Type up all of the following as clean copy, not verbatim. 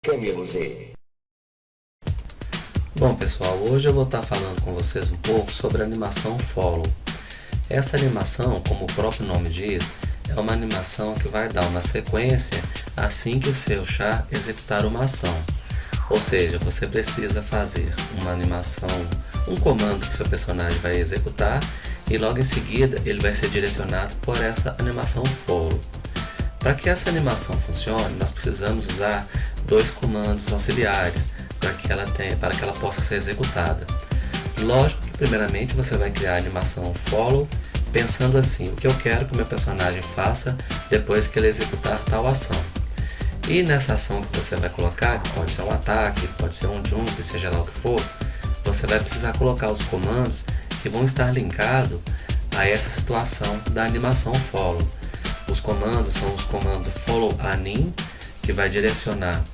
Camilo Z. Bom pessoal, hoje eu vou estar falando com vocês um pouco sobre a animação Follow. Essa animação, como o próprio nome diz, é uma animação que vai dar uma sequência assim que o seu char executar uma ação. Ou seja, você precisa fazer uma animação, um comando que seu personagem vai executar e logo em seguida ele vai ser direcionado por essa animação Follow. Para que essa animação funcione, nós precisamos usar dois comandos auxiliares para que ela possa ser executada. Lógico que primeiramente você vai criar a animação Follow pensando assim, o que eu quero que o meu personagem faça depois que ele executar tal ação. E nessa ação que você vai colocar, que pode ser um ataque, pode ser um jump, seja lá o que for, você vai precisar colocar os comandos que vão estar linkados a essa situação da animação Follow. Os comandos são os comandos follow anim, que vai direcionar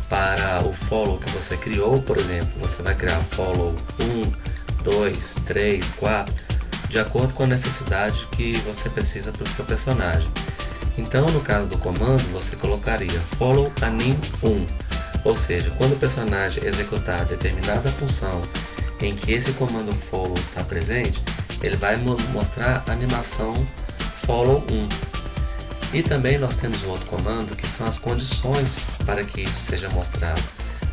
para o follow que você criou. Por exemplo, você vai criar follow 1, 2, 3, 4, de acordo com a necessidade que você precisa para o seu personagem. Então, no caso do comando, você colocaria follow anim 1, ou seja, quando o personagem executar determinada função em que esse comando follow está presente, ele vai mostrar a animação follow 1. E também nós temos um outro comando que são as condições para que isso seja mostrado.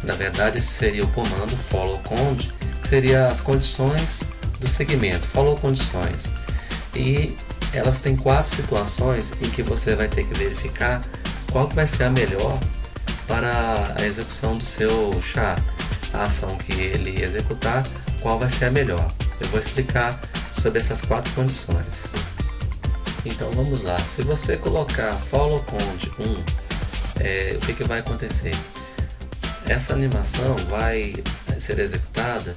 Na verdade, esse seria o comando follow cond, que seria as condições do segmento, follow condições. E elas têm 4 situações em que você vai ter que verificar qual que vai ser a melhor para a execução do seu char. A ação que ele executar, qual vai ser a melhor. Eu vou explicar sobre essas 4 condições. Então vamos lá, se você colocar follow cond 1, o que vai acontecer? Essa animação vai ser executada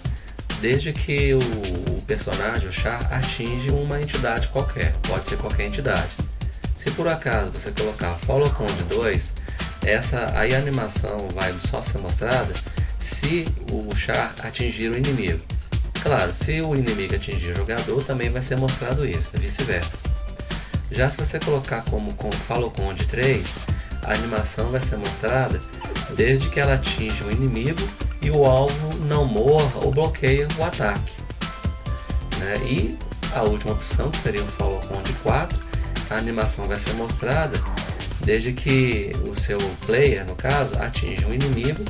desde que o personagem, o char, atinge uma entidade qualquer, pode ser qualquer entidade. Se por acaso você colocar follow cond 2, aí a animação vai só ser mostrada se o char atingir o inimigo. Claro, se o inimigo atingir o jogador, também vai ser mostrado isso, vice-versa. Já se você colocar como follow cond 3, a animação vai ser mostrada desde que ela atinge o inimigo e o alvo não morra ou bloqueia o ataque. E a última opção, que seria o follow cond 4, a animação vai ser mostrada desde que o seu player, no caso, atinja o inimigo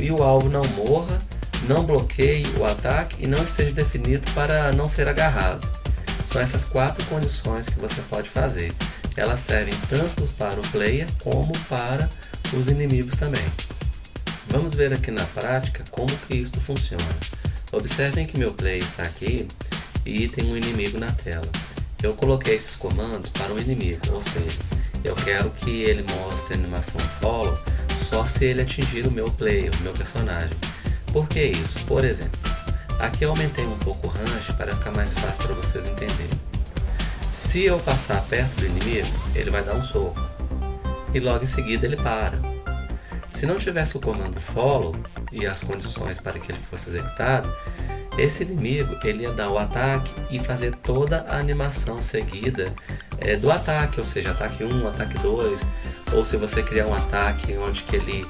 e o alvo não morra, não bloqueie o ataque e não esteja definido para não ser agarrado. São essas 4 condições que você pode fazer. Elas servem tanto para o player como para os inimigos também. Vamos ver aqui na prática como que isso funciona. Observem que meu player está aqui e tem um inimigo na tela. Eu coloquei esses comandos para o inimigo, ou seja, eu quero que ele mostre a animação follow só se ele atingir o meu player, o meu personagem. Por que isso? Por exemplo, aqui eu aumentei um pouco o range para ficar mais fácil para vocês entenderem. Se eu passar perto do inimigo, ele vai dar um soco e logo em seguida ele para. Se não tivesse o comando follow e as condições para que ele fosse executado, esse inimigo ele ia dar o ataque e fazer toda a animação seguida do ataque, ou seja, ataque 1, ataque 2, ou se você criar um ataque onde que ele,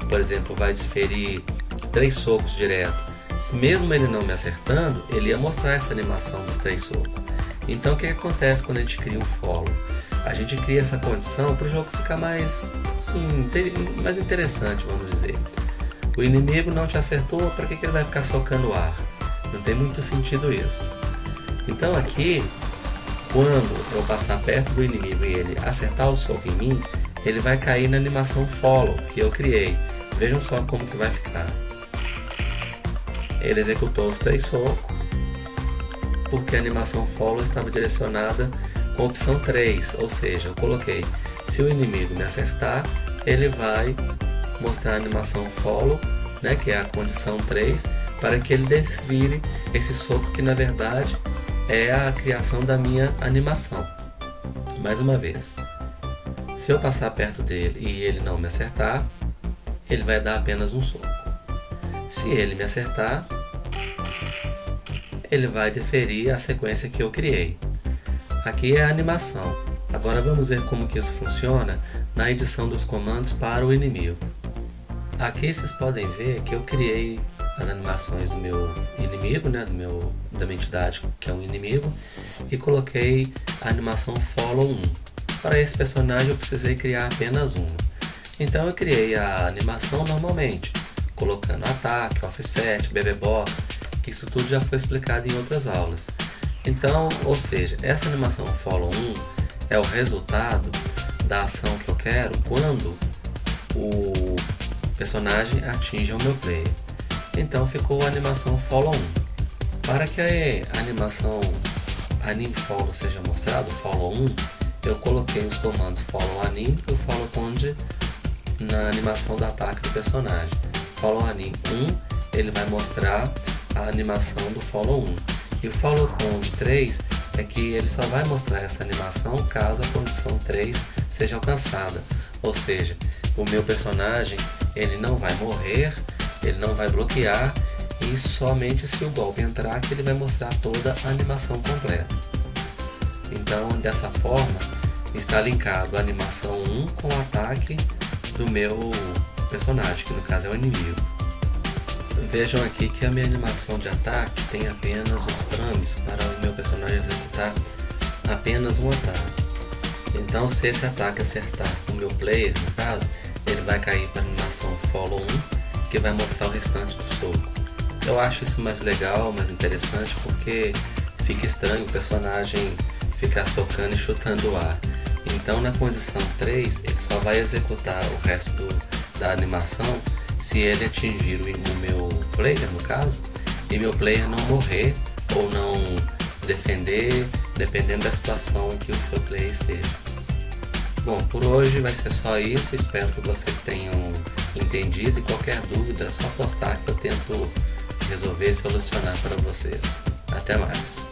por exemplo, vai desferir 3 socos direto. Mesmo ele não me acertando, ele ia mostrar essa animação dos 3 socos. Então o que acontece quando a gente cria um follow? A gente cria essa condição para o jogo ficar mais interessante, vamos dizer. O inimigo não te acertou, para que ele vai ficar socando o ar? Não tem muito sentido isso. Então aqui, quando eu passar perto do inimigo e ele acertar o soco em mim, ele vai cair na animação follow que eu criei. Vejam só como que vai ficar. Ele executou os 3 socos, porque a animação follow estava direcionada com a opção 3, ou seja, eu coloquei, se o inimigo me acertar, ele vai mostrar a animação follow, que é a condição 3, para que ele desvire esse soco que na verdade é a criação da minha animação. Mais uma vez, se eu passar perto dele e ele não me acertar, ele vai dar apenas um soco. Se ele me acertar, ele vai deferir a sequência que eu criei. Aqui é a animação. Agora vamos ver como que isso funciona na edição dos comandos para o inimigo. Aqui vocês podem ver que eu criei as animações do meu inimigo, né, da minha entidade que é um inimigo, e coloquei a animação Follow 1. Para esse personagem eu precisei criar apenas uma. Então eu criei a animação normalmente, colocando ataque, offset, BB Box, que isso tudo já foi explicado em outras aulas. Então, ou seja, essa animação Follow 1 é o resultado da ação que eu quero quando o personagem atinge o meu player. Então ficou a animação Follow 1. Para que a animação Anime Follow seja mostrado, Follow 1, eu coloquei os comandos Follow Anime e o Follow Command na animação do ataque do personagem. Follow Anime 1, ele vai mostrar a animação do Follow 1. E o Follow Command 3 é que ele só vai mostrar essa animação caso a condição 3 seja alcançada. Ou seja, o meu personagem ele não vai morrer, ele não vai bloquear, e somente se o golpe entrar que ele vai mostrar toda a animação completa. Então, dessa forma, está linkado a animação 1 com o ataque do meu personagem, que no caso é o inimigo. Vejam aqui que a minha animação de ataque tem apenas os frames para o meu personagem executar apenas um ataque. Então, se esse ataque acertar o meu player, no caso, ele vai cair para a animação Follow 1, que vai mostrar o restante do soco. Eu acho isso mais legal, mais interessante, porque fica estranho o personagem ficar socando e chutando o ar. Então, na condição 3, ele só vai executar o resto da animação se ele atingir o meu player, no caso, e meu player não morrer ou não defender, dependendo da situação em que o seu player esteja. Bom, por hoje vai ser só isso, espero que vocês tenham entendido, e qualquer dúvida é só postar que eu tento resolver e solucionar para vocês. Até mais!